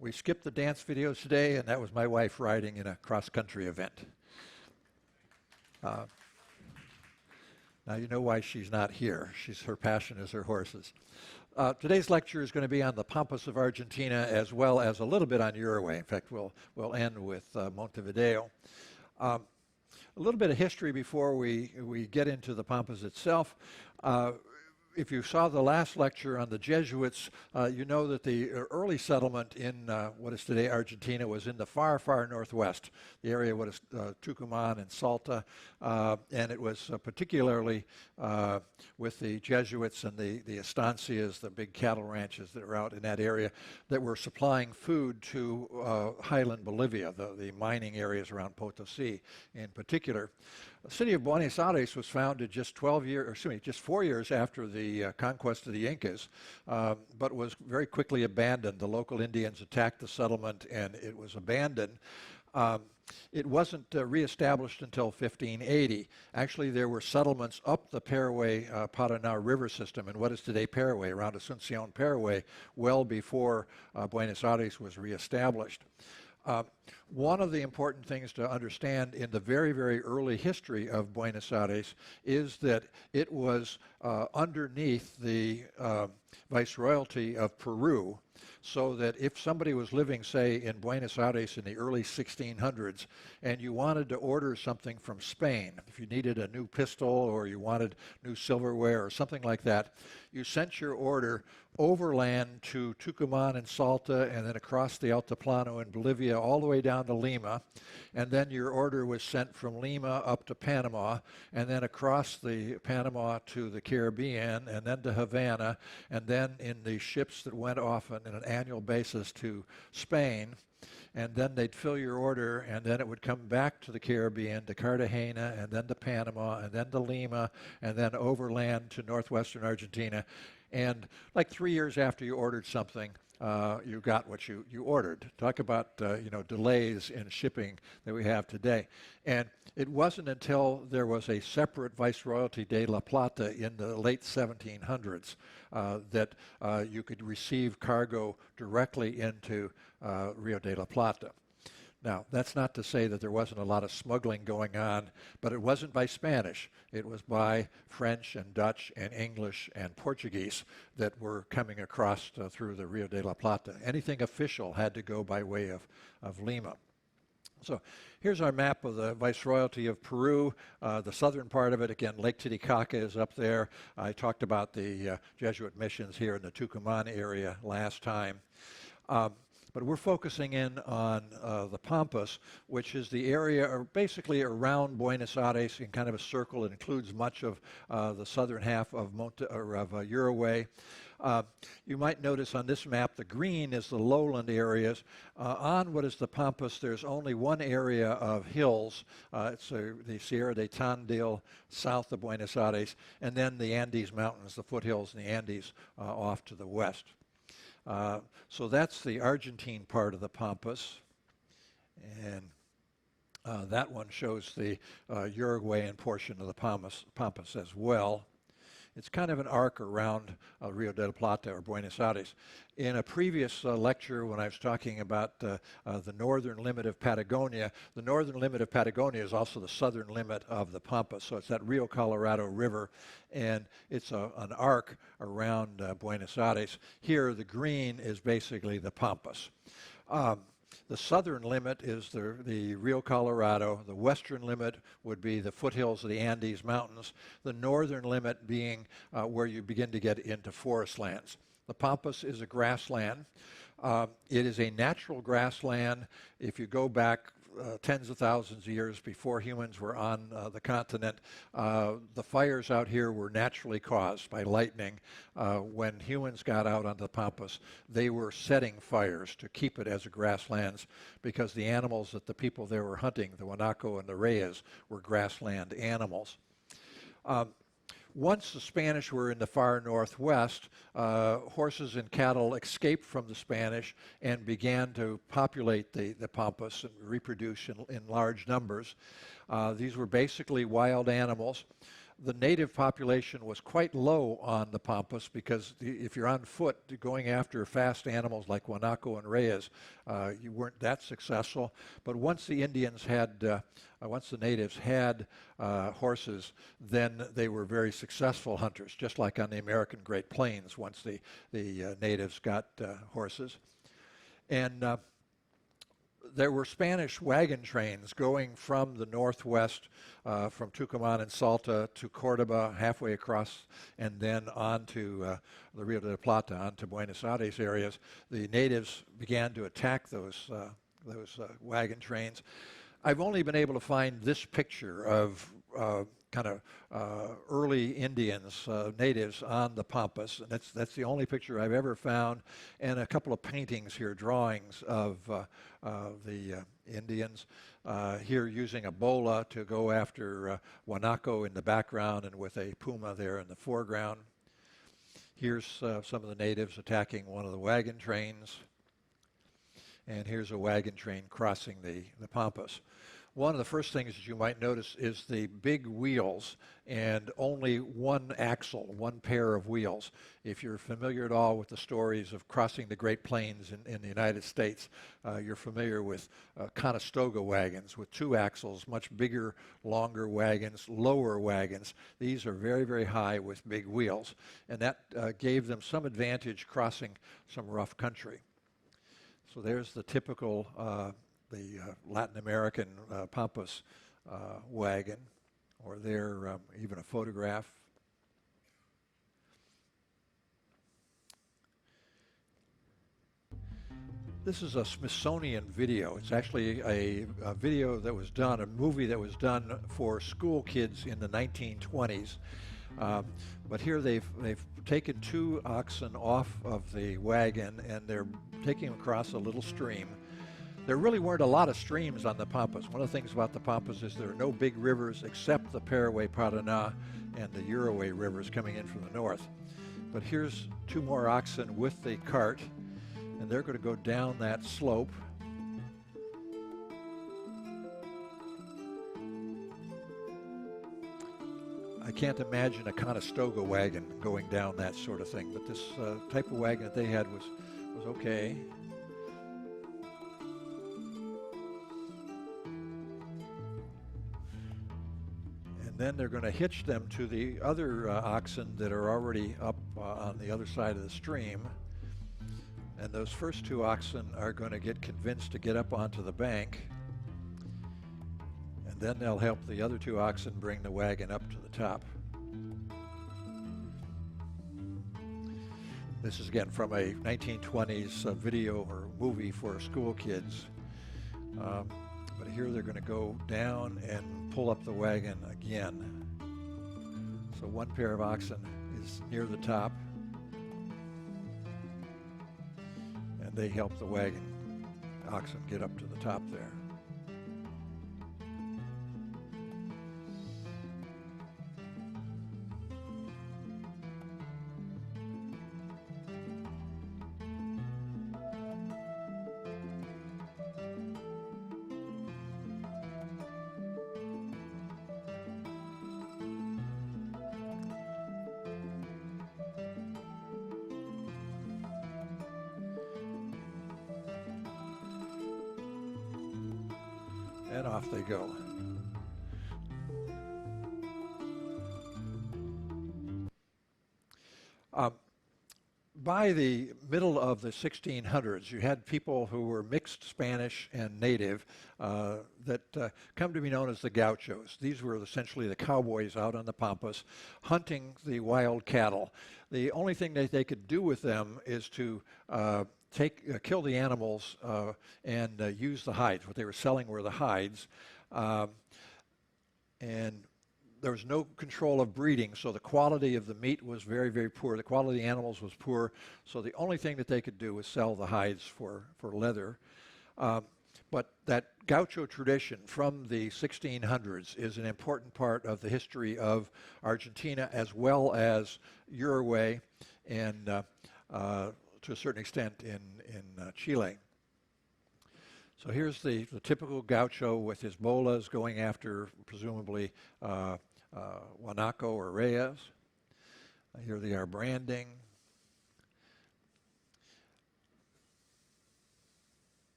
We skipped the dance videos today, and that was my wife riding in a cross-country event. Now you know why she's not here. Her passion is her horses. Today's lecture is going to be on the Pampas of Argentina as well as a little bit on Uruguay. In fact, we'll end with Montevideo. A little bit of history before we get into the Pampas itself. If you saw the last lecture on the Jesuits, you know that the early settlement in what is today Argentina was in the far, far northwest, the area what is Tucumán and Salta, and it was particularly with the Jesuits and the estancias, the big cattle ranches that were out in that area, that were supplying food to highland Bolivia, the mining areas around Potosi in particular. The city of Buenos Aires was founded just 4 years after the conquest of the Incas, but was very quickly abandoned. The local Indians attacked the settlement and it was abandoned. It wasn't reestablished until 1580. Actually, there were settlements up the Paraguay-Paraná river system in what is today Paraguay, around Asunción, Paraguay, well before Buenos Aires was reestablished. One of the important things to understand in the very, very early history of Buenos Aires is that it was underneath the Viceroyalty of Peru, so that if somebody was living, say, in Buenos Aires in the early 1600s and you wanted to order something from Spain, if you needed a new pistol or you wanted new silverware or something like that, you sent your order overland to Tucumán and Salta and then across the Altiplano in Bolivia all the way down to Lima, and then your order was sent from Lima up to Panama and then across the Panama to the Caribbean and then to Havana and then in the ships that went off on an annual basis to Spain, and then they'd fill your order and then it would come back to the Caribbean, to Cartagena and then to Panama and then to Lima and then overland to northwestern Argentina. And like 3 years after you ordered something, you got what you ordered. Talk about delays in shipping that we have today. And it wasn't until there was a separate Viceroyalty de La Plata in the late 1700s that you could receive cargo directly into Rio de la Plata. Now, that's not to say that there wasn't a lot of smuggling going on, but it wasn't by Spanish. It was by French and Dutch and English and Portuguese that were coming across through the Rio de la Plata. Anything official had to go by way of Lima. So here's our map of the Viceroyalty of Peru. The southern part of it, again, Lake Titicaca is up there. I talked about the Jesuit missions here in the Tucumán area last time. But we're focusing in on the Pampas, which is the area basically around Buenos Aires in kind of a circle. It includes much of the southern half of Uruguay. You might notice on this map the green is the lowland areas. On what is the Pampas, there's only one area of hills. It's the Sierra de Tandil south of Buenos Aires, and then the Andes Mountains, the foothills in the Andes off to the west. So that's the Argentine part of the Pampas, and that one shows the Uruguayan portion of the Pampas as well. It's kind of an arc around Rio de la Plata or Buenos Aires. In a previous lecture when I was talking about the northern limit of Patagonia, the northern limit of Patagonia is also the southern limit of the Pampas. So it's that Rio Colorado River, and it's an arc around Buenos Aires. Here, the green is basically the Pampas. The southern limit is the Rio Colorado. The western limit would be the foothills of the Andes Mountains. The northern limit being where you begin to get into forest lands. The Pampas is a grassland. It is a natural grassland. If you go back tens of thousands of years before humans were on the continent, the fires out here were naturally caused by lightning. When humans got out onto the Pampas, they were setting fires to keep it as a grasslands because the animals that the people there were hunting, the Guanaco and the Reyes, were grassland animals. Once the Spanish were in the far northwest, horses and cattle escaped from the Spanish and began to populate the Pampas and reproduce in large numbers. These were basically wild animals. the native population was quite low on the Pampas because if you're on foot going after fast animals like guanaco and reyes, you weren't that successful. But once the Indians had, once the natives had horses, then they were very successful hunters, just like on the American Great Plains once the natives got horses. And there were Spanish wagon trains going from the northwest, from Tucumán and Salta to Cordoba, halfway across, and then on to the Rio de la Plata, on to Buenos Aires areas. The natives began to attack those wagon trains. I've only been able to find this picture of kind of early Indians, natives on the Pampas, and that's the only picture I've ever found, and a couple of paintings here, drawings of the Indians here using a bola to go after guanaco in the background and with a puma there in the foreground. Here's some of the natives attacking one of the wagon trains, and here's a wagon train crossing the Pampas. One of the first things that you might notice is the big wheels and only one axle, one pair of wheels. If you're familiar at all with the stories of crossing the Great Plains in the United States, you're familiar with Conestoga wagons with two axles, much bigger, longer wagons, lower wagons. These are very, very high with big wheels, and that gave them some advantage crossing some rough country. So there's the typical the Latin American Pampas wagon, or there even a photograph. This is a Smithsonian video. It's actually a video that was done, a movie that was done for school kids in the 1920s. But here they've taken two oxen off of the wagon and they're taking them across a little stream. There really weren't a lot of streams on the Pampas. One of the things about the Pampas is there are no big rivers except the Paraguay, Paraná, and the Uruguay rivers coming in from the north. But here's two more oxen with the cart, and they're going to go down that slope. I can't imagine a Conestoga wagon going down that sort of thing, but this type of wagon that they had was okay. Then they're going to hitch them to the other oxen that are already up on the other side of the stream. And those first two oxen are going to get convinced to get up onto the bank. And then they'll help the other two oxen bring the wagon up to the top. This is again from a 1920s video or movie for school kids. But here they're going to go down and pull up the wagon again. So one pair of oxen is near the top, and they help the wagon oxen get up to the top there. And off they go. By the middle of the 1600s, you had people who were mixed Spanish and native that come to be known as the gauchos. These were essentially the cowboys out on the Pampas hunting the wild cattle. The only thing that they could do with them is to kill the animals and use the hides. What they were selling were the hides. And there was no control of breeding, so the quality of the meat was very, very poor. The quality of the animals was poor, so the only thing that they could do was sell the hides for leather. But that gaucho tradition from the 1600s is an important part of the history of Argentina as well as Uruguay and to a certain extent in Chile. So here's the typical gaucho with his bolas going after presumably Guanaco or Reyes. Here they are branding.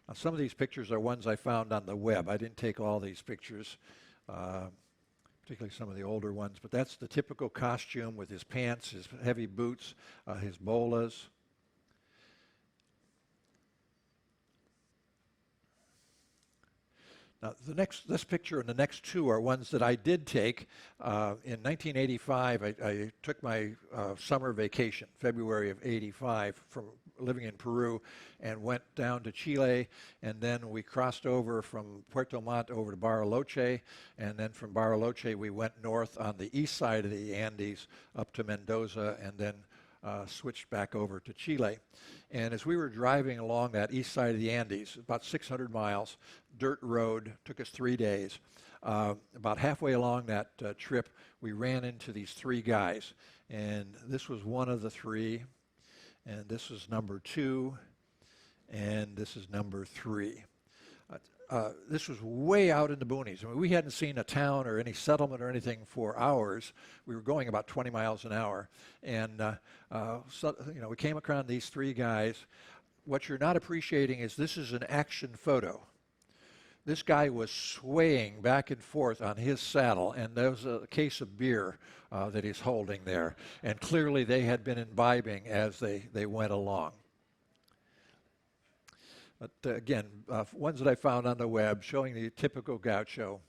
Now, some of these pictures are ones I found on the web. I didn't take all these pictures, particularly some of the older ones, but that's the typical costume with his pants, his heavy boots, his bolas. Now, this picture and the next two are ones that I did take. In 1985, I took my summer vacation, February of 85, from living in Peru, and went down to Chile, and then we crossed over from Puerto Montt over to Bariloche, and then from Bariloche we went north on the east side of the Andes up to Mendoza, and then switched back over to Chile. And as we were driving along that east side of the Andes, about 600 miles, dirt road, took us 3 days. About halfway along that trip, we ran into these three guys. And this was one of the three, and this is number two, and this is number three. This was way out in the boonies. I mean, we hadn't seen a town or any settlement or anything for hours. We were going about 20 miles an hour. And so, we came across these three guys. What you're not appreciating is this is an action photo. This guy was swaying back and forth on his saddle, and there was a case of beer that he's holding there. And clearly they had been imbibing as they went along. But again, ones that I found on the web showing the typical gaucho.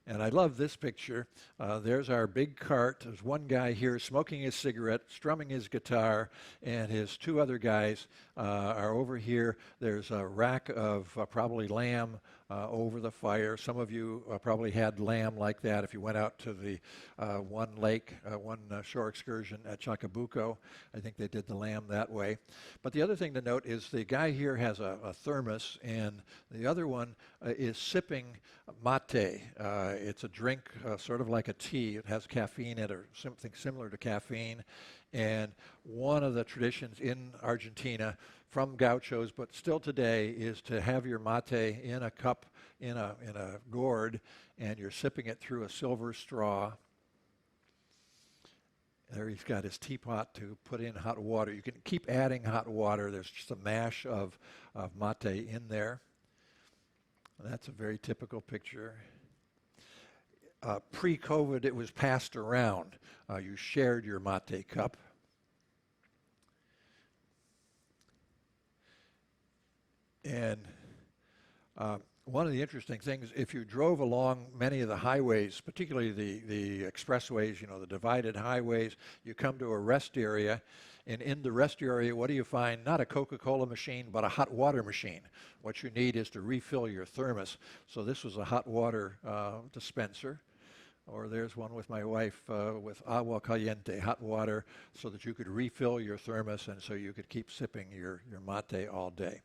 And I love this picture. There's our big cart. There's one guy here smoking his cigarette, strumming his guitar, and his two other guys are over here. There's a rack of probably lamb over the fire. Some of you probably had lamb like that if you went out to the one shore excursion at Chacabuco. I think they did the lamb that way. But the other thing to note is the guy here has a thermos, and the other one is sipping mate. It's a drink sort of like a tea. It has caffeine in it or something similar to caffeine. And one of the traditions in Argentina from gauchos, but still today, is to have your mate in a cup, in a gourd, and you're sipping it through a silver straw. There he's got his teapot to put in hot water. You can keep adding hot water. There's just a mash of mate in there. That's a very typical picture. Pre-COVID, it was passed around. You shared your mate cup. And one of the interesting things, if you drove along many of the highways, particularly the expressways, the divided highways, you come to a rest area, and in the rest area, what do you find? Not a Coca-Cola machine, but a hot water machine. What you need is to refill your thermos. So this was a hot water dispenser. Or there's one with my wife with agua caliente, hot water, so that you could refill your thermos and so you could keep sipping your mate all day.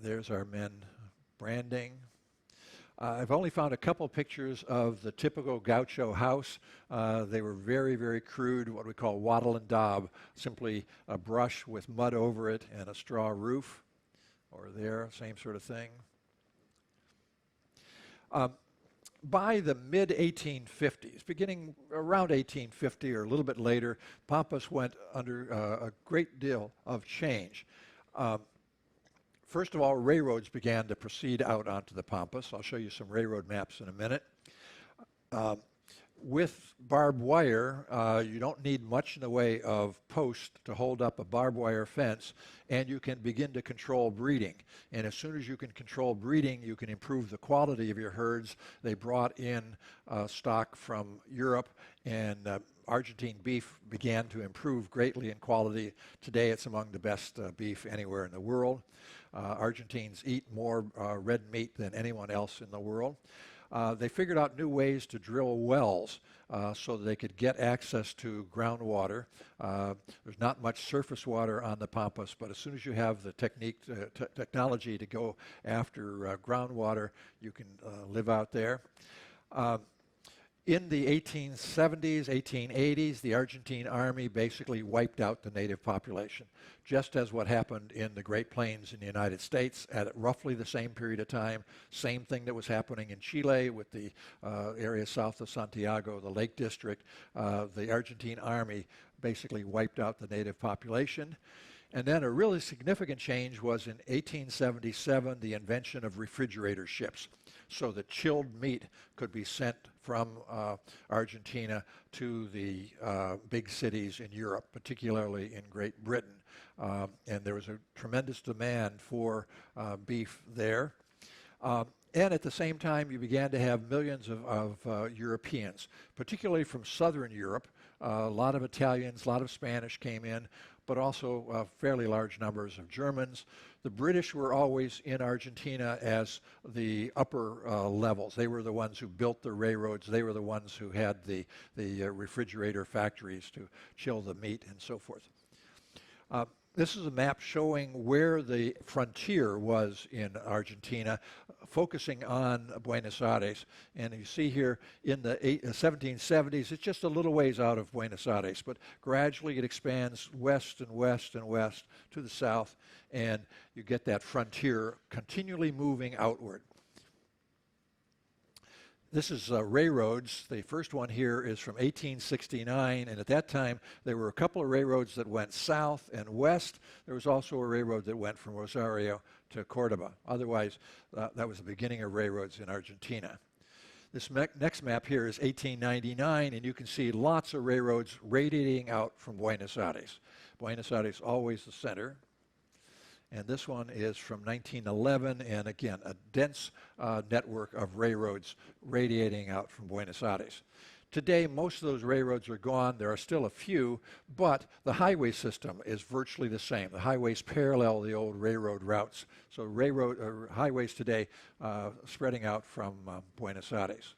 There's our men branding. I've only found a couple pictures of the typical gaucho house. They were very, very crude, what we call wattle and daub, simply a brush with mud over it and a straw roof. Or there, same sort of thing. By the mid-1850s, beginning around 1850 or a little bit later, Pampas went under a great deal of change. First of all, railroads began to proceed out onto the Pampas. I'll show you some railroad maps in a minute. With barbed wire, you don't need much in the way of posts to hold up a barbed wire fence, and you can begin to control breeding. And as soon as you can control breeding, you can improve the quality of your herds. They brought in stock from Europe, and Argentine beef began to improve greatly in quality. Today, it's among the best beef anywhere in the world. Argentines eat more red meat than anyone else in the world. They figured out new ways to drill wells so that they could get access to groundwater. There's not much surface water on the Pampas, but as soon as you have the technology to go after groundwater, you can live out there. In the 1870s, 1880s, the Argentine army basically wiped out the native population, just as what happened in the Great Plains in the United States at roughly the same period of time. Same thing that was happening in Chile with the area south of Santiago, the Lake District. The Argentine army basically wiped out the native population. And then a really significant change was in 1877, the invention of refrigerator ships, so that chilled meat could be sent from Argentina to the big cities in Europe, particularly in Great Britain. And there was a tremendous demand for beef there. And at the same time, you began to have millions of Europeans, particularly from Southern Europe. A lot of Italians, a lot of Spanish came in, but also fairly large numbers of Germans. The British were always in Argentina as the upper levels. They were the ones who built the railroads. They were the ones who had the refrigerator factories to chill the meat and so forth. This is a map showing where the frontier was in Argentina, focusing on Buenos Aires. And you see here in the 1770s, it's just a little ways out of Buenos Aires, but gradually it expands west and west and west to the south, and you get that frontier continually moving outward. This is railroads. The first one here is from 1869, and at that time there were a couple of railroads that went south and west. There was also a railroad that went from Rosario to Cordoba. Otherwise, that was the beginning of railroads in Argentina. This next map here is 1899, and you can see lots of railroads radiating out from Buenos Aires. Buenos Aires always the center. And this one is from 1911, and again, a dense network of railroads radiating out from Buenos Aires. Today, most of those railroads are gone. There are still a few, but the highway system is virtually the same. The highways parallel the old railroad routes. So highways today spreading out from Buenos Aires.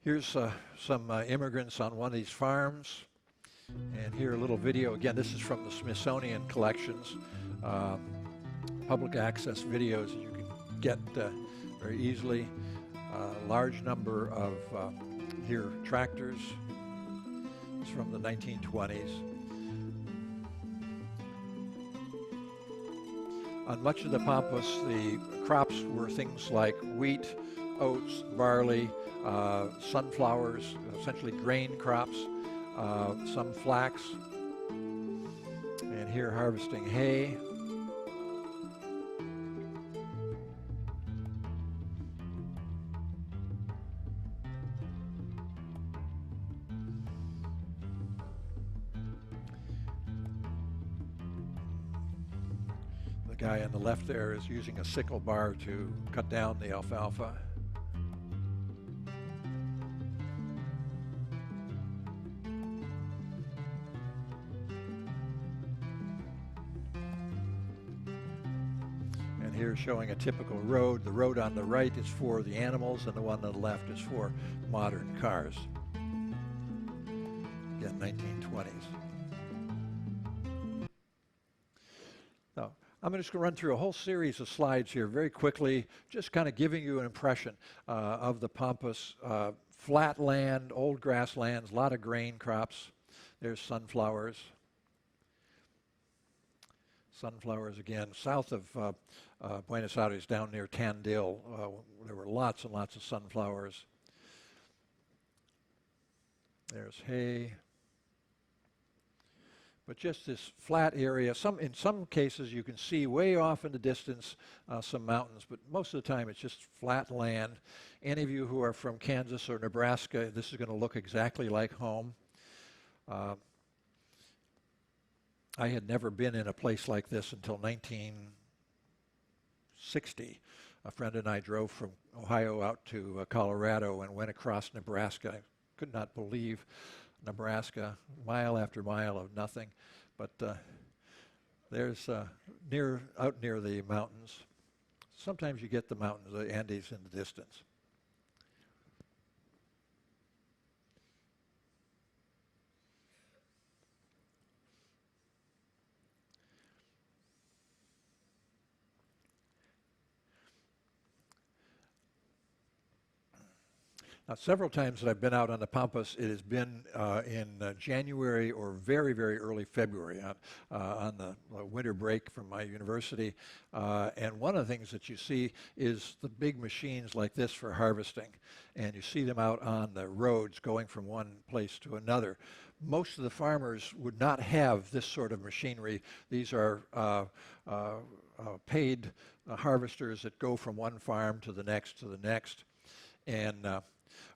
Here's some immigrants on one of these farms. And here a little video. Again, this is from the Smithsonian collections, public access videos that you can get very easily. A large number of here tractors. It's from the 1920s. On much of the Pampas, the crops were things like wheat, oats, barley, sunflowers, essentially grain crops. Some flax, and here harvesting hay. The guy on the left there is using a sickle bar to cut down the alfalfa. Here showing a typical road. The road on the right is for the animals, and the one on the left is for modern cars. Again, 1920s. Now, I'm just going to run through a whole series of slides here very quickly, just kind of giving you an impression of the Pampas. Flat land, old grasslands, a lot of grain crops. There's sunflowers. Sunflowers again, south of Buenos Aires, down near Tandil. There were lots and lots of sunflowers. There's hay. But just this flat area. In some cases you can see way off in the distance some mountains, but most of the time it's just flat land. Any of you who are from Kansas or Nebraska, this is going to look exactly like home. I had never been in a place like this until 1960. A friend and I drove from Ohio out to Colorado and went across Nebraska. I could not believe Nebraska, mile after mile of nothing. But there's out near the mountains. Sometimes you get the mountains, the Andes in the distance. Several times that I've been out on the Pampas, it has been in January or very, very early February on the winter break from my university. And one of the things that you see is the big machines like this for harvesting. And you see them out on the roads going from one place to another. Most of the farmers would not have this sort of machinery. These are paid harvesters that go from one farm to the next to the next. And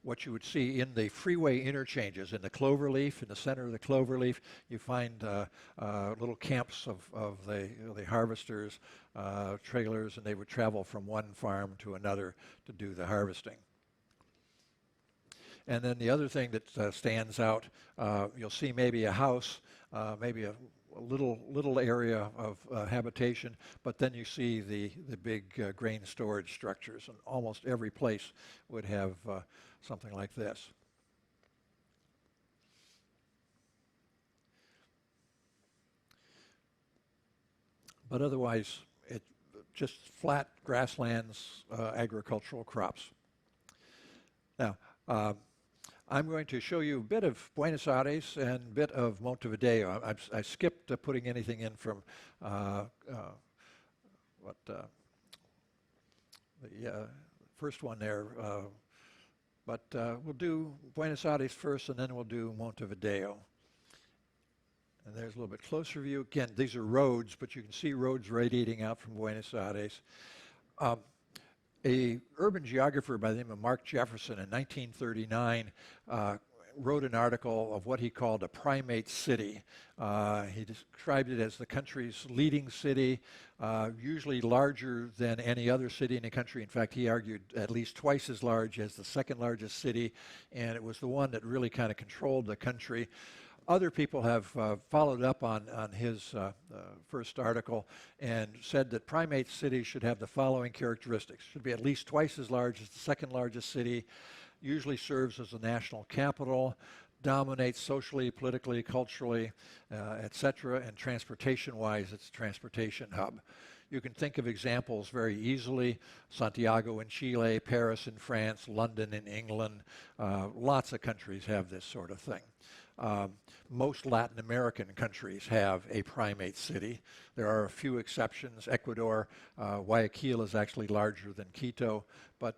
what you would see in the freeway interchanges, in the cloverleaf, in the center of the cloverleaf, you find little camps of the harvesters, trailers, and they would travel from one farm to another to do the harvesting. And then the other thing that stands out, you'll see maybe a house, maybe a little area of habitation, but then you see the big grain storage structures, and almost every place would have something like this. But otherwise, it's just flat grasslands, agricultural crops. Now, I'm going to show you a bit of Buenos Aires and a bit of Montevideo. I skipped putting anything in from the first one there, but we'll do Buenos Aires first, and then we'll do Montevideo. And there's a little bit closer view. Again, these are roads, but you can see roads radiating out from Buenos Aires. A urban geographer by the name of Mark Jefferson in 1939 wrote an article of what he called a primate city. He described it as the country's leading city, usually larger than any other city in the country. In fact, he argued at least twice as large as the second largest city, and it was the one that really kind of controlled the country. Other people have followed up on his first article and said that primate cities should have the following characteristics. Should be at least twice as large as the second largest city, usually serves as a national capital, dominates socially, politically, culturally, etc., and transportation-wise, it's a transportation hub. You can think of examples very easily: Santiago in Chile, Paris in France, London in England. Lots of countries have this sort of thing. Most Latin American countries have a primate city. There are a few exceptions. Ecuador, Guayaquil is actually larger than Quito, but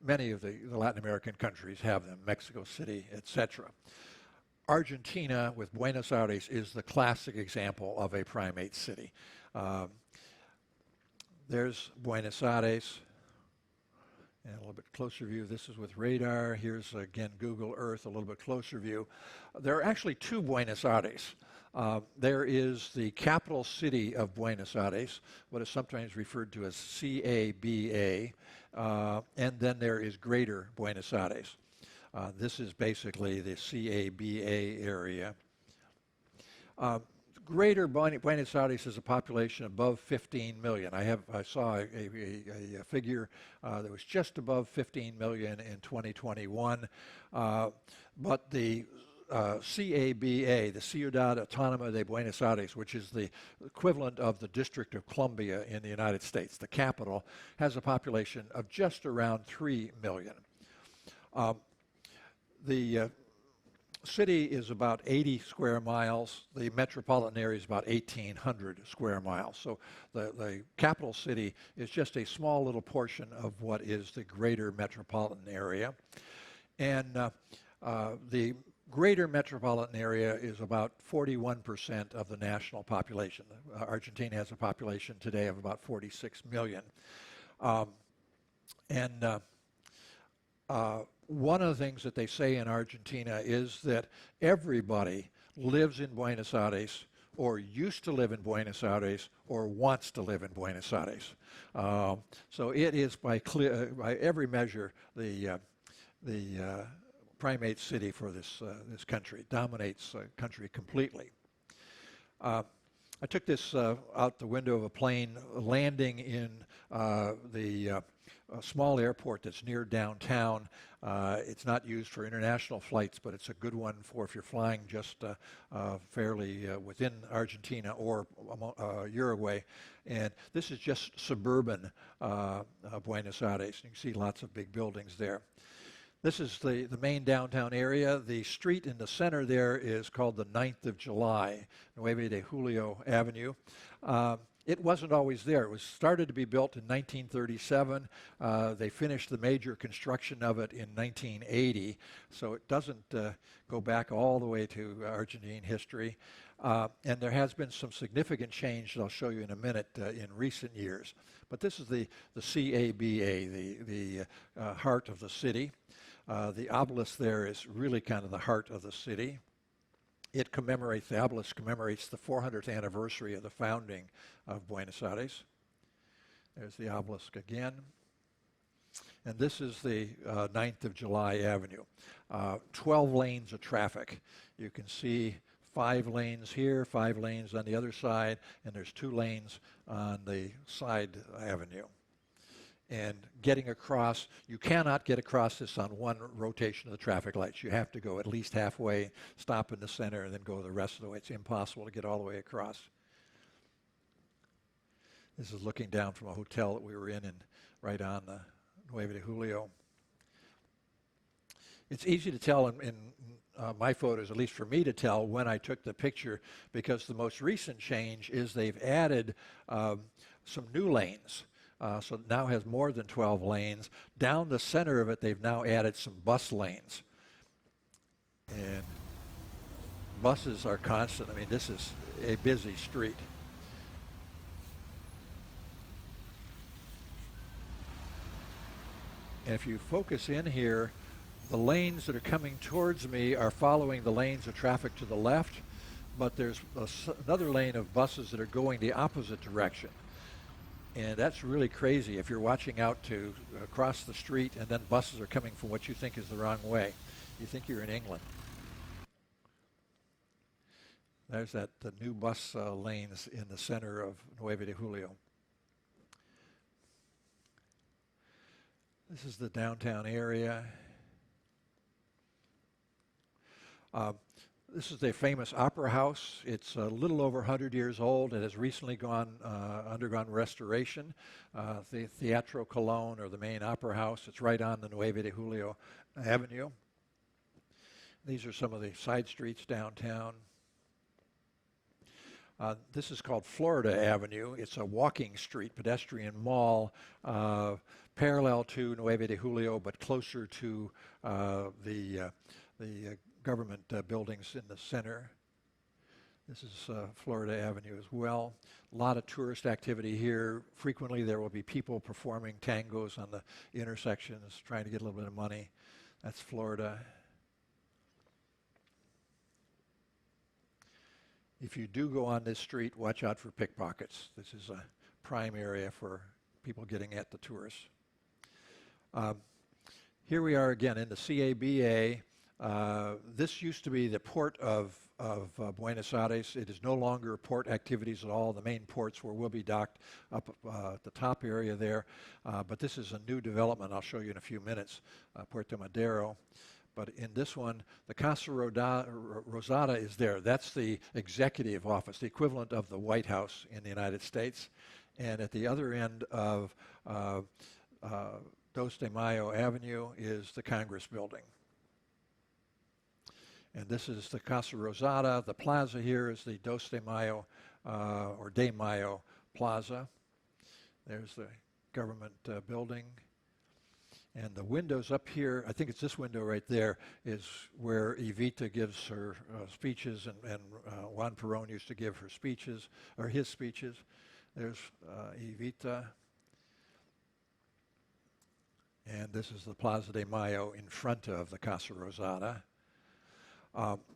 many of the Latin American countries have them, Mexico City, etc. Argentina, with Buenos Aires, is the classic example of a primate city. There's Buenos Aires. And a little bit closer view. This is with radar. Here's, again, Google Earth, a little bit closer view. There are actually two Buenos Aires. There is the capital city of Buenos Aires, what is sometimes referred to as CABA, and then there is Greater Buenos Aires. This is basically the CABA area. Greater Buenos Aires has a population above 15 million. I saw a figure that was just above 15 million in 2021. But the CABA, the Ciudad Autónoma de Buenos Aires, which is the equivalent of the District of Columbia in the United States, the capital, has a population of just around 3 million. The city is about 80 square miles. The metropolitan area is about 1,800 square miles. So the capital city is just a small little portion of what is the greater metropolitan area. And the greater metropolitan area is about 41% of the national population. Argentina has a population today of about 46 million. One of the things that they say in Argentina is that everybody lives in Buenos Aires, or used to live in Buenos Aires, or wants to live in Buenos Aires. So it is, by every measure, the primate city for this country. Dominates the country completely. I took this out the window of a plane landing in the small airport that's near downtown. It's not used for international flights, but it's a good one for if you're flying just fairly within Argentina or Uruguay. And this is just suburban Buenos Aires. You can see lots of big buildings there. This is the main downtown area. The street in the center there is called the 9th of July, Nueve de Julio Avenue. It wasn't always there. It was started to be built in 1937. They finished the major construction of it in 1980, so it doesn't go back all the way to Argentine history. And there has been some significant change that I'll show you in a minute in recent years. But this is the CABA, the heart of the city. The obelisk there is really kind of the heart of the city. The obelisk commemorates the 400th anniversary of the founding of Buenos Aires. There's the obelisk again. And this is the 9th of July Avenue. 12 lanes of traffic. You can see 5 lanes here, 5 lanes on the other side, and there's 2 lanes on the side avenue. And getting across, you cannot get across this on one rotation of the traffic lights. You have to go at least halfway, stop in the center, and then go the rest of the way. It's impossible to get all the way across. This is looking down from a hotel that we were in right on the Nueve de Julio. It's easy to tell in my photos, at least for me to tell when I took the picture, because the most recent change is they've added some new lanes. So it now has more than 12 lanes. Down the center of it, they've now added some bus lanes. And buses are constant. I mean, this is a busy street. And if you focus in here, the lanes that are coming towards me are following the lanes of traffic to the left, but there's another lane of buses that are going the opposite direction. And that's really crazy if you're watching out to cross the street and then buses are coming from what you think is the wrong way. You think you're in England. There's the new bus lanes in the center of Nueve de Julio. This is the downtown area. This is the famous opera house. It's a little over 100 years old. It has recently undergone restoration. The Teatro Colón, or the main opera house, it's right on the Nueve de Julio Avenue. These are some of the side streets downtown. This is called Florida Avenue. It's a walking street, pedestrian mall, parallel to Nueve de Julio, but closer to the government buildings in the center. This is Florida Avenue as well. A lot of tourist activity here. Frequently there will be people performing tangos on the intersections, trying to get a little bit of money. That's Florida. If you do go on this street, watch out for pickpockets. This is a prime area for people getting at the tourists. Here we are again in the CABA. This used to be the port of Buenos Aires. It is no longer port activities at all. The main ports will be docked up at the top area there. But this is a new development I'll show you in a few minutes, Puerto Madero. But in this one, the Casa Rosada is there. That's the executive office, the equivalent of the White House in the United States. And at the other end of Dos de Mayo Avenue is the Congress building. And this is the Casa Rosada. The plaza here is the Dos de Mayo, or De Mayo Plaza. There's the government building. And the windows up here, I think it's this window right there, is where Evita gives her speeches, and Juan Perón used to give her speeches, or his speeches. There's Evita. And this is the Plaza de Mayo in front of the Casa Rosada.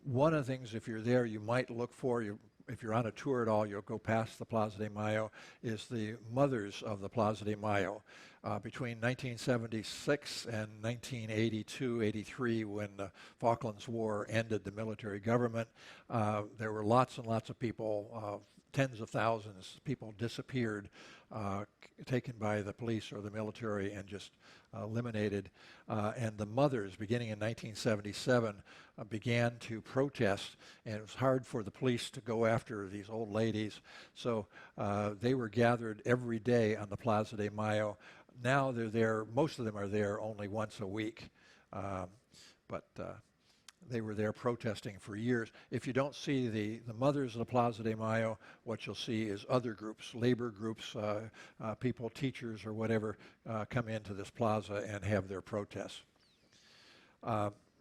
One of the things, if you're there, you might look for, if you're on a tour at all, you'll go past the Plaza de Mayo, is the mothers of the Plaza de Mayo. Between 1976 and 1982-83, when the Falklands War ended the military government, there were lots and lots of people, tens of thousands of people disappeared, taken by the police or the military and just eliminated. And the mothers, beginning in 1977, began to protest, and it was hard for the police to go after these old ladies. So they were gathered every day on the Plaza de Mayo. Now they're there, most of them are there only once a week. But they were there protesting for years. If you don't see the mothers of the Plaza de Mayo, what you'll see is other groups, labor groups, people, teachers or whatever, come into this plaza and have their protests.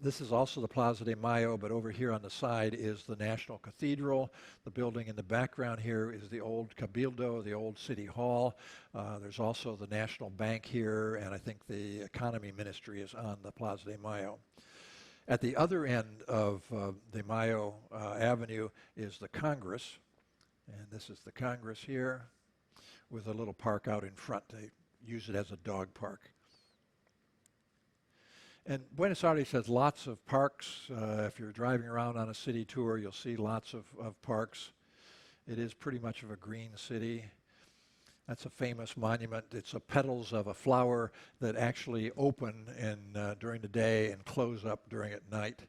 This is also the Plaza de Mayo, but over here on the side is the National Cathedral. The building in the background here is the old Cabildo, the old City Hall. There's also the National Bank here, and I think the Economy Ministry is on the Plaza de Mayo. At the other end of de Mayo Avenue is the Congress, and this is the Congress here with a little park out in front. They use it as a dog park. And Buenos Aires has lots of parks. If you're driving around on a city tour, you'll see lots of parks. It is pretty much of a green city. That's a famous monument. It's the petals of a flower that actually open during the day and close up during at night.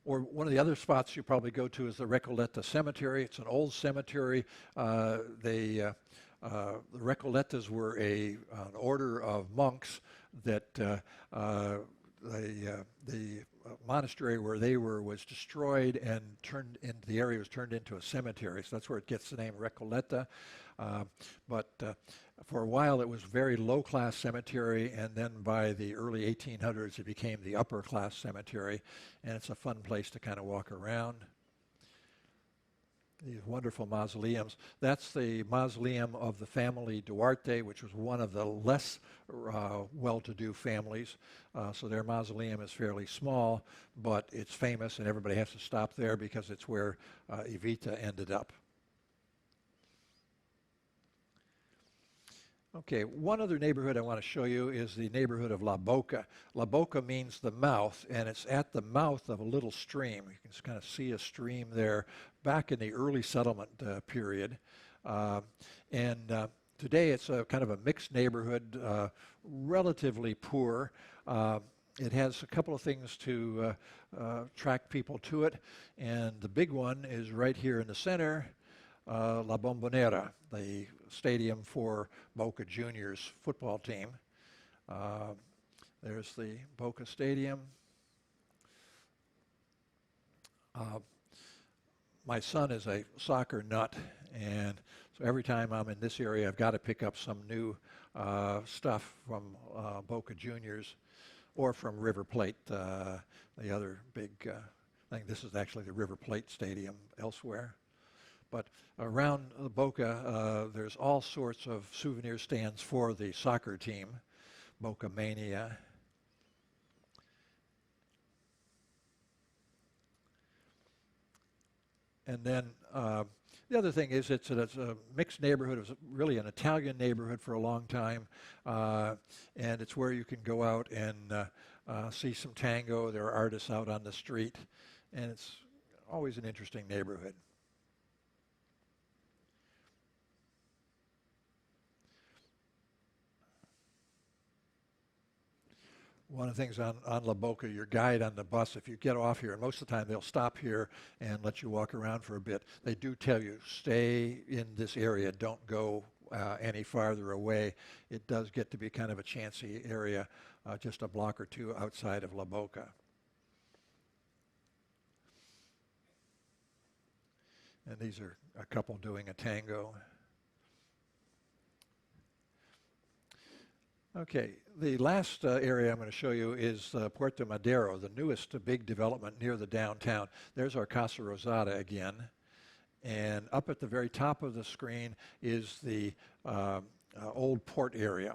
Or one of the other spots you probably go to is the Recoleta Cemetery. It's an old cemetery. The Recoletas were an order of monks that the monastery where they were was destroyed and the area was turned into a cemetery. So that's where it gets the name Recoleta. But for a while it was a very low-class cemetery, and then by the early 1800s it became the upper-class cemetery, and it's a fun place to kind of walk around. These wonderful mausoleums. That's the mausoleum of the family Duarte, which was one of the less well-to-do families. So their mausoleum is fairly small, but it's famous, and everybody has to stop there because it's where Evita ended up. Okay, one other neighborhood I want to show you is the neighborhood of La Boca. La Boca means the mouth, and it's at the mouth of a little stream. You can just kind of see a stream there back in the early settlement period. Today it's a kind of a mixed neighborhood, relatively poor. It has a couple of things to attract people to it, and the big one is right here in the center, La Bombonera, the stadium for Boca Juniors football team. There's the Boca Stadium. My son is a soccer nut, and so every time I'm in this area, I've got to pick up some new stuff from Boca Juniors or from River Plate, the other big thing. This is actually the River Plate Stadium elsewhere. But around Boca, there's all sorts of souvenir stands for the soccer team, Boca Mania. And then the other thing is it's a mixed neighborhood. It was really an Italian neighborhood for a long time, and it's where you can go out and see some tango. There are artists out on the street, and it's always an interesting neighborhood. One of the things on La Boca, your guide on the bus, if you get off here, and most of the time they'll stop here and let you walk around for a bit, they do tell you, stay in this area, don't go any farther away. It does get to be kind of a chancy area, just a block or two outside of La Boca. And these are a couple doing a tango. Okay, the last area I'm going to show you is Puerto Madero, the newest big development near the downtown. There's our Casa Rosada again. And up at the very top of the screen is the old port area.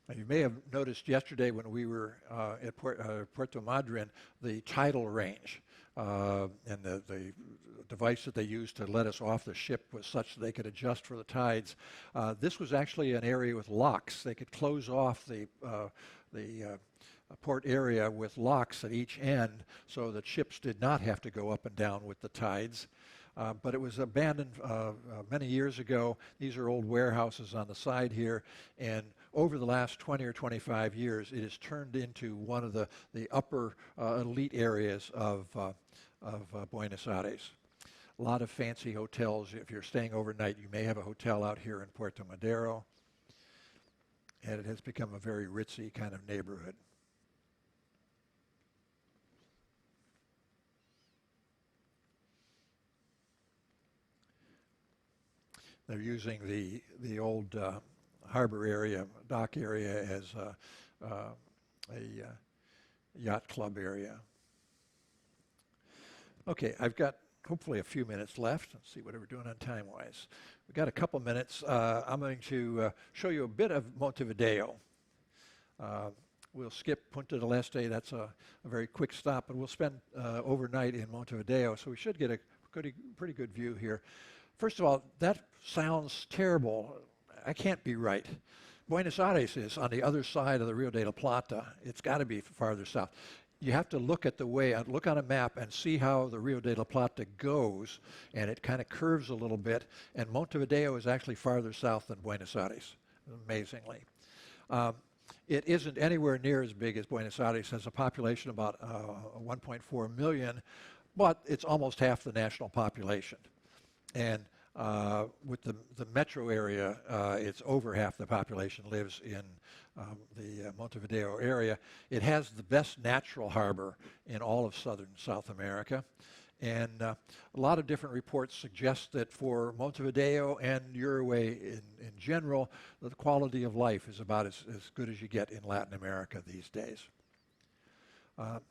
Now, you may have noticed yesterday when we were at Puerto Madryn, the tidal range. And the device that they used to let us off the ship was such that they could adjust for the tides. This was actually an area with locks. They could close off the port area with locks at each end so that ships did not have to go up and down with the tides. But it was abandoned many years ago. These are old warehouses on the side here, and over the last 20 or 25 years, it has turned into one of the upper elite areas of Buenos Aires. A lot of fancy hotels. If you're staying overnight, you may have a hotel out here in Puerto Madero. and it has become a very ritzy kind of neighborhood. They're using the old harbor area, dock area, as a yacht club area. Okay, I've got hopefully a few minutes left. Let's see what we're doing on time-wise. We've got a couple minutes. I'm going to show you a bit of Montevideo. We'll skip Punta del Este. That's a very quick stop, and we'll spend overnight in Montevideo, so we should get a pretty good view here. First of all, that sounds terrible. I can't be right. Buenos Aires is on the other side of the Rio de la Plata. It's got to be farther south. You have to look at the way, look on a map and see how the Rio de la Plata goes, and it kind of curves a little bit, and Montevideo is actually farther south than Buenos Aires, amazingly. It isn't anywhere near as big as Buenos Aires. It has a population about 1.4 million, but it's almost half the national population. And with the metro area, it's over half the population lives in the Montevideo area. It has the best natural harbor in all of southern South America. And a lot of different reports suggest that for Montevideo and Uruguay in general, the quality of life is about as good as you get in Latin America these days.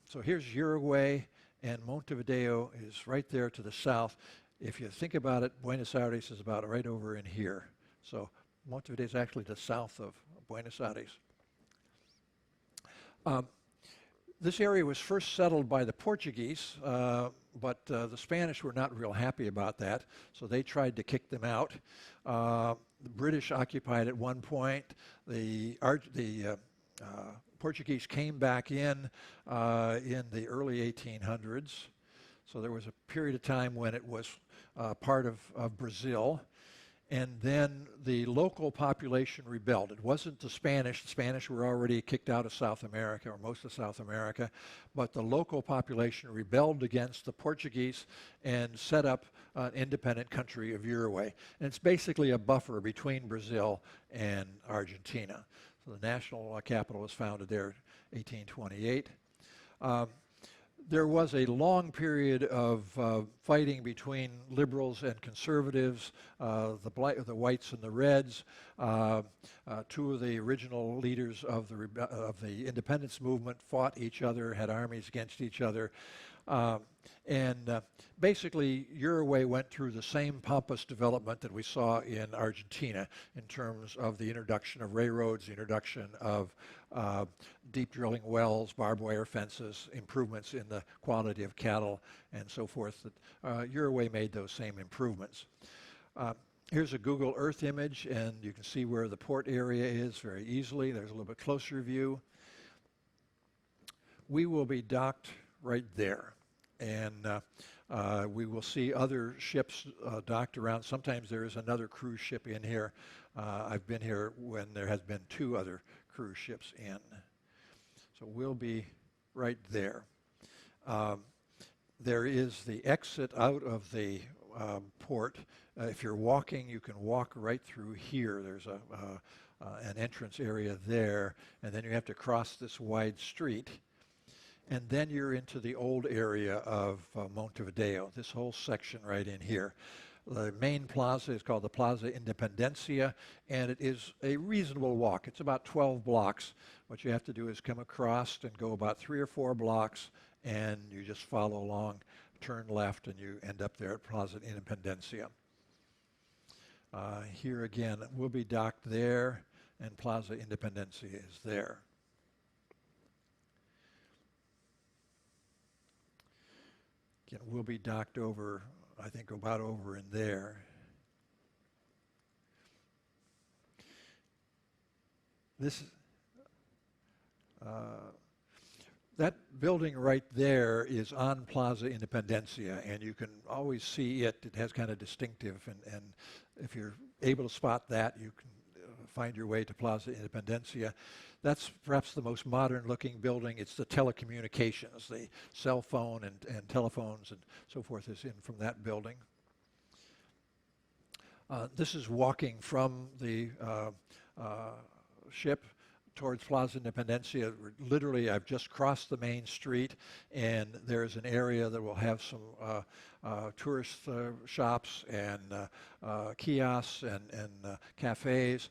So here's Uruguay, and Montevideo is right there to the south. If you think about it, Buenos Aires is about right over in here. So Montevideo is actually the south of Buenos Aires. This area was first settled by the Portuguese, but the Spanish were not real happy about that, so they tried to kick them out. The British occupied at one point. The Portuguese came back in the early 1800s. So there was a period of time when it was part of Brazil, and then the local population rebelled. It wasn't the Spanish. The Spanish were already kicked out of South America, or most of South America, but the local population rebelled against the Portuguese and set up an independent country of Uruguay. And it's basically a buffer between Brazil and Argentina. So the national capital was founded there in 1828. There was a long period of fighting between liberals and conservatives, the whites and the reds. Two of the original leaders of the independence movement fought each other, had armies against each other. Basically, Uruguay went through the same Pampas development that we saw in Argentina in terms of the introduction of railroads, the introduction of deep drilling wells, barbed wire fences, improvements in the quality of cattle, and so forth. Uruguay made those same improvements. Here's a Google Earth image, and you can see where the port area is very easily. There's a little bit closer view. We will be docked right there, and we will see other ships docked around. Sometimes there is another cruise ship in here. I've been here when there has been two other cruise ships in. So we'll be right there. There is the exit out of the port. If you're walking, you can walk right through here. There's an entrance area there, and then you have to cross this wide street. And then you're into the old area of Montevideo, this whole section right in here. The main plaza is called the Plaza Independencia, and it is a reasonable walk. It's about 12 blocks. What you have to do is come across and go about 3 or 4 blocks, and you just follow along, turn left, and you end up there at Plaza Independencia. Here again, we'll be docked there, and Plaza Independencia is there. Again, we'll be docked over, I think, about over in there. This, that building right there is on Plaza Independencia, and you can always see it. It has kind of distinctive, and if you're able to spot that, you can find your way to Plaza Independencia. That's perhaps the most modern-looking building. It's the telecommunications, the cell phone and telephones and so forth is in from that building. This is walking from the ship towards Plaza Independencia. Literally, I've just crossed the main street, and there's an area that will have some tourist shops and kiosks and cafes.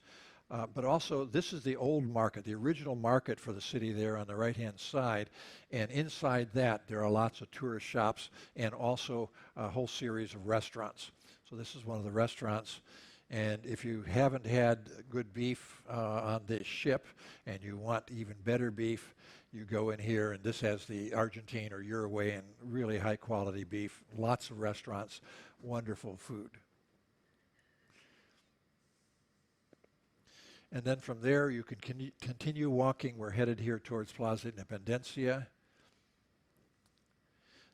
But also, this is the old market, the original market for the city there on the right-hand side. And inside that, there are lots of tourist shops and also a whole series of restaurants. So this is one of the restaurants. And if you haven't had good beef on this ship and you want even better beef, you go in here, and this has the Argentine or Uruguayan really high-quality beef. Lots of restaurants, wonderful food. And then from there, you can continue walking. We're headed here towards Plaza Independencia.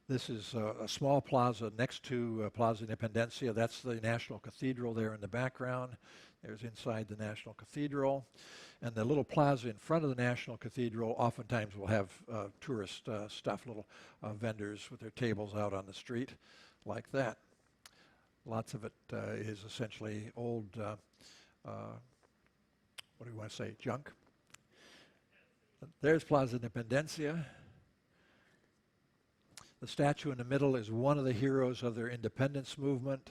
This is a small plaza next to Plaza Independencia. That's the National Cathedral there in the background. There's inside the National Cathedral. And the little plaza in front of the National Cathedral oftentimes will have tourist stuff, little vendors with their tables out on the street like that. Lots of it is essentially old what do you want to say, junk? There's Plaza Independencia. The statue in the middle is one of the heroes of their independence movement,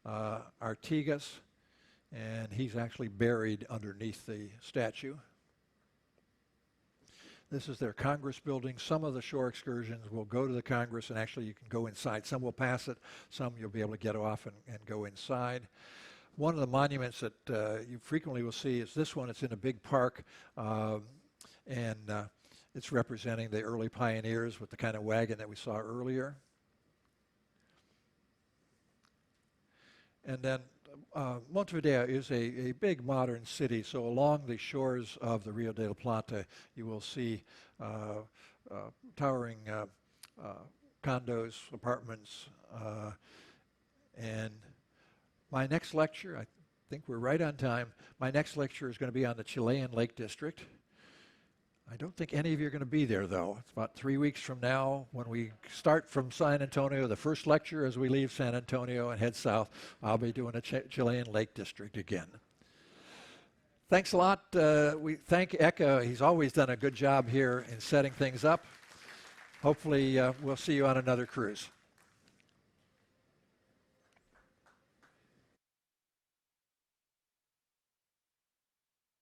Artigas, and he's actually buried underneath the statue. This is their Congress building. Some of the shore excursions will go to the Congress, and actually you can go inside. Some will pass it. Some you'll be able to get off and go inside. One of the monuments that you frequently will see is this one. It's in a big park, and it's representing the early pioneers with the kind of wagon that we saw earlier. And then Montevideo is a big modern city, so along the shores of the Rio de la Plata, you will see towering condos, apartments, and my next lecture, I think we're right on time, my next lecture is going to be on the Chilean Lake District. I don't think any of you are going to be there, though. It's about 3 weeks from now when we start from San Antonio. The first lecture as we leave San Antonio and head south, I'll be doing a Chilean Lake District again. Thanks a lot. We thank Eka. He's always done a good job here in setting things up. Hopefully, we'll see you on another cruise.